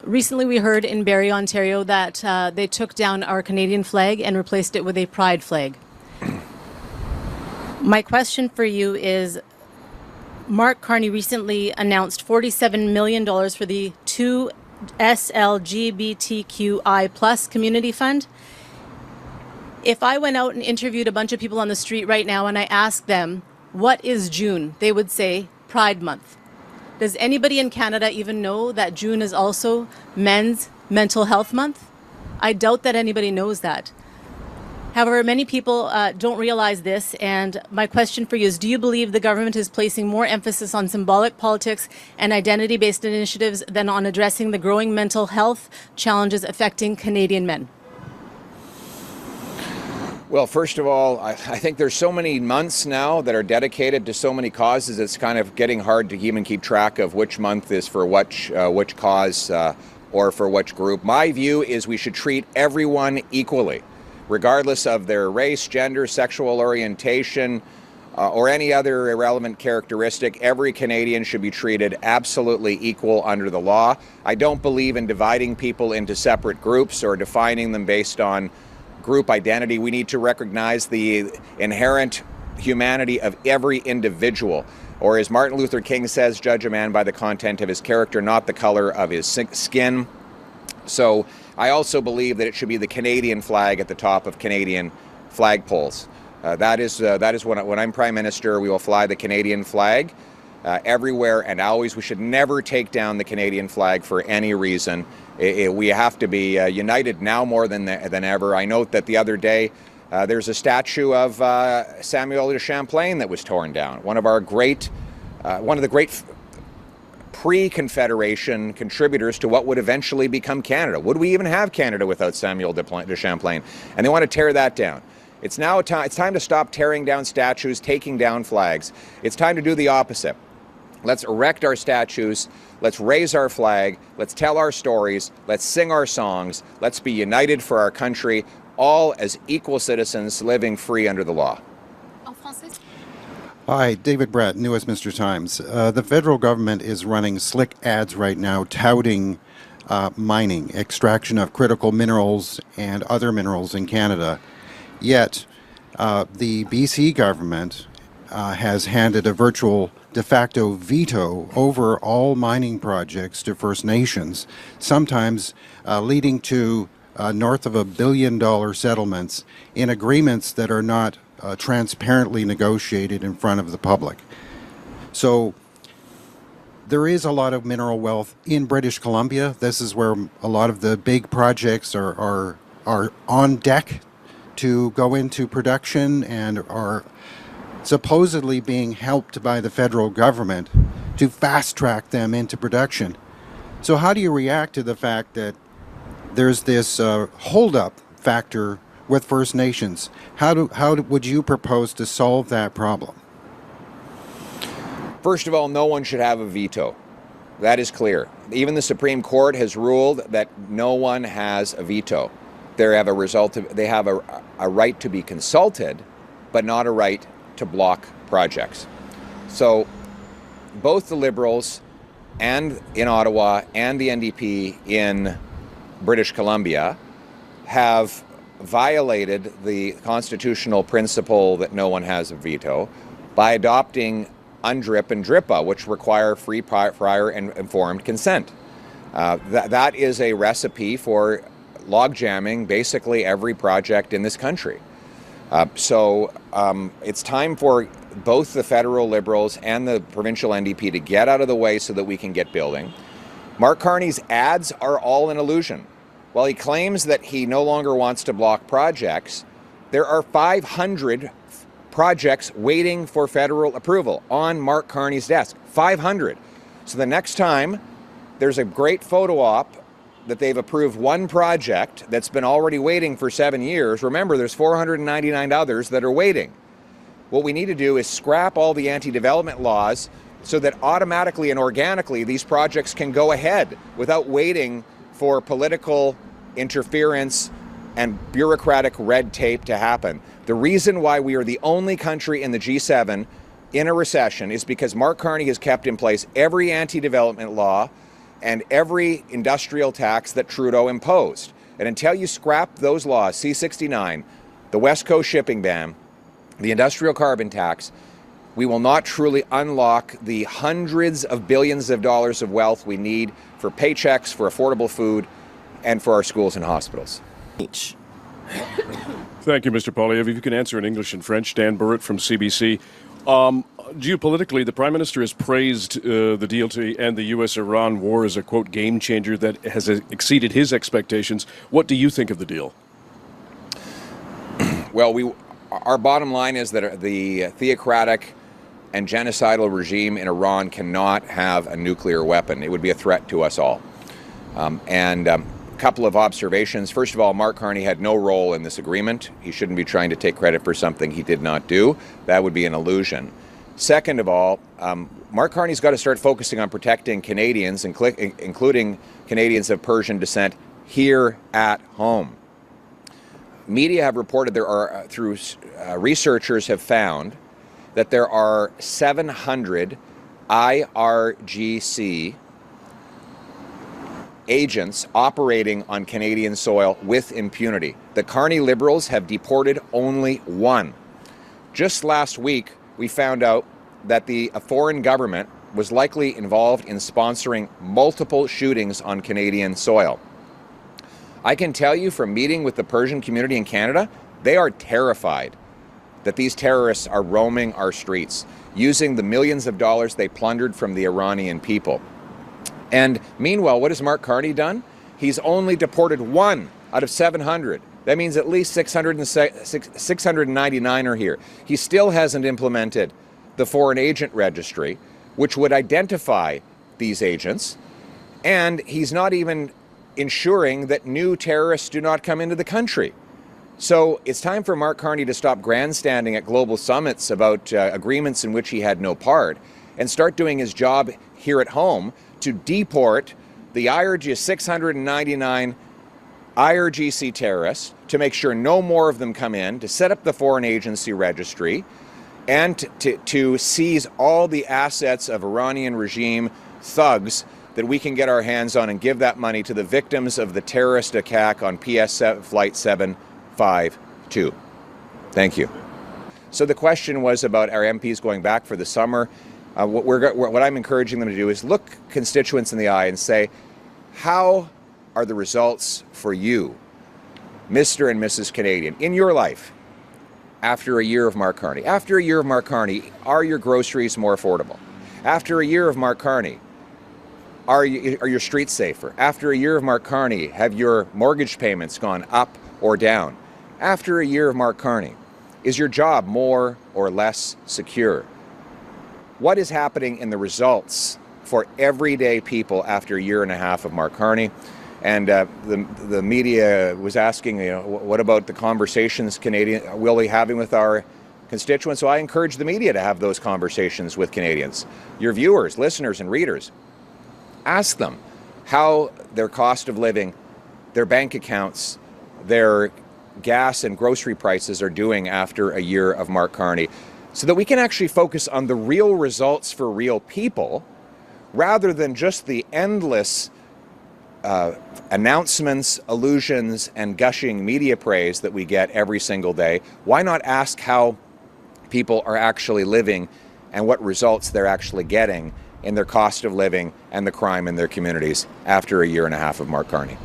Recently, we heard in Barrie, Ontario, that they took down our Canadian flag and replaced it with a pride flag. My question for you is, Mark Carney recently announced $47 million for the 2SLGBTQI plus community fund. If I went out and interviewed a bunch of people on the street right now and I asked them, what is June? They would say Pride Month. Does anybody in Canada even know that June is also Men's Mental Health Month? I doubt that anybody knows that. However, many people don't realize this, and my question for you is, do you believe the government is placing more emphasis on symbolic politics and identity-based initiatives than on addressing the growing mental health challenges affecting Canadian men? Well, first of all, I think there's so many months now that are dedicated to so many causes, it's kind of getting hard to even keep track of which month is for which cause or for which group. My view is we should treat everyone equally, regardless of their race, gender, sexual orientation, or any other irrelevant characteristic. Every Canadian should be treated absolutely equal under the law. I don't believe in dividing people into separate groups or defining them based on group identity. We need to recognize the inherent humanity of every individual. Or as Martin Luther King says, judge a man by the content of his character, not the color of his skin. So I also believe that it should be the Canadian flag at the top of Canadian flagpoles. That is when I'm Prime Minister, we will fly the Canadian flag everywhere and always. We should never take down the Canadian flag for any reason. We have to be united now more than ever. I note that the other day there's a statue of Samuel de Champlain that was torn down. One of the great pre-Confederation contributors to what would eventually become Canada. Would we even have Canada without Samuel de Champlain? And they want to tear that down. It's time to stop tearing down statues, taking down flags. It's time to do the opposite. Let's erect our statues, let's raise our flag, let's tell our stories, let's sing our songs, let's be united for our country, all as equal citizens living free under the law. Hi, David Brett, New Westminster Times. The federal government is running slick ads right now touting mining, extraction of critical minerals and other minerals in Canada. Yet, the BC government has handed a virtual de facto veto over all mining projects to First Nations, sometimes leading to north of $1 billion settlements in agreements that are not transparently negotiated in front of the public. So there is a lot of mineral wealth in British Columbia. This is where a lot of the big projects are on deck to go into production and are supposedly being helped by the federal government to fast track them into production. So how do you react to the fact that there's this hold-up factor with First Nations? How would you propose to solve that problem? First of all, no one should have a veto. That is clear. Even the Supreme Court has ruled that no one has a veto. They have a right to be consulted, but not a right to block projects. So both the Liberals and in Ottawa and the NDP in British Columbia have violated the constitutional principle that no one has a veto by adopting UNDRIP and DRIPA, which require free, prior, and informed consent. That is a recipe for log jamming basically every project in this country. So it's time for both the federal Liberals and the provincial NDP to get out of the way so that we can get building. Mark Carney's ads are all an illusion. While he claims that he no longer wants to block projects, there are 500 projects waiting for federal approval on Mark Carney's desk. 500. So the next time there's a great photo op that they've approved one project that's been already waiting for 7 years, remember there's 499 others that are waiting. What we need to do is scrap all the anti-development laws so that automatically and organically these projects can go ahead without waiting for political interference and bureaucratic red tape to happen. The reason why we are the only country in the G7 in a recession is because Mark Carney has kept in place every anti-development law, and every industrial tax that Trudeau imposed. And until you scrap those laws, C-69, the West Coast shipping ban, the industrial carbon tax, we will not truly unlock the hundreds of billions of dollars of wealth we need for paychecks, for affordable food, and for our schools and hospitals. Thank you, Mr. Poilievre. If you can answer in English and French, Dan Burrett from CBC. Geopolitically, the Prime Minister has praised the deal to end the U.S.-Iran war as a, quote, game changer that has exceeded his expectations. What do you think of the deal? Well, our bottom line is that the theocratic and genocidal regime in Iran cannot have a nuclear weapon. It would be a threat to us all. A couple of observations. First of all, Mark Carney had no role in this agreement. He shouldn't be trying to take credit for something he did not do. That would be an illusion. Second of all, Mark Carney's got to start focusing on protecting Canadians, including Canadians of Persian descent, here at home. Media have reported researchers have found that there are 700 IRGC agents operating on Canadian soil with impunity. The Carney Liberals have deported only one. Just last week, we found out that a foreign government was likely involved in sponsoring multiple shootings on Canadian soil. I can tell you from meeting with the Persian community in Canada, they are terrified that these terrorists are roaming our streets, using the millions of dollars they plundered from the Iranian people. And meanwhile, what has Mark Carney done? He's only deported one out of 700. That means at least 699 are here. He still hasn't implemented the foreign agent registry, which would identify these agents. And he's not even ensuring that new terrorists do not come into the country. So it's time for Mark Carney to stop grandstanding at global summits about agreements in which he had no part and start doing his job here at home to deport the 699 IRGC terrorists, to make sure no more of them come in, to set up the foreign agency registry, and to seize all the assets of Iranian regime thugs that we can get our hands on and give that money to the victims of the terrorist attack on PS Flight 752. Thank you. So the question was about our MPs going back for the summer. What I'm encouraging them to do is look constituents in the eye and say, how are the results for you, Mr. and Mrs. Canadian, in your life after a year of Mark Carney? After a year of Mark Carney, are your groceries more affordable? After a year of Mark Carney, are your streets safer? After a year of Mark Carney, have your mortgage payments gone up or down? After a year of Mark Carney, is your job more or less secure? What is happening in the results for everyday people after a year and a half of Mark Carney? And the media was asking, what about the conversations Canadian will be having with our constituents? So I encourage the media to have those conversations with Canadians. Your viewers, listeners, and readers, ask them how their cost of living, their bank accounts, their gas and grocery prices are doing after a year of Mark Carney, so that we can actually focus on the real results for real people, rather than just the endless announcements, allusions, and gushing media praise that we get every single day. Why not ask how people are actually living and what results they're actually getting in their cost of living and the crime in their communities after a year and a half of Mark Carney?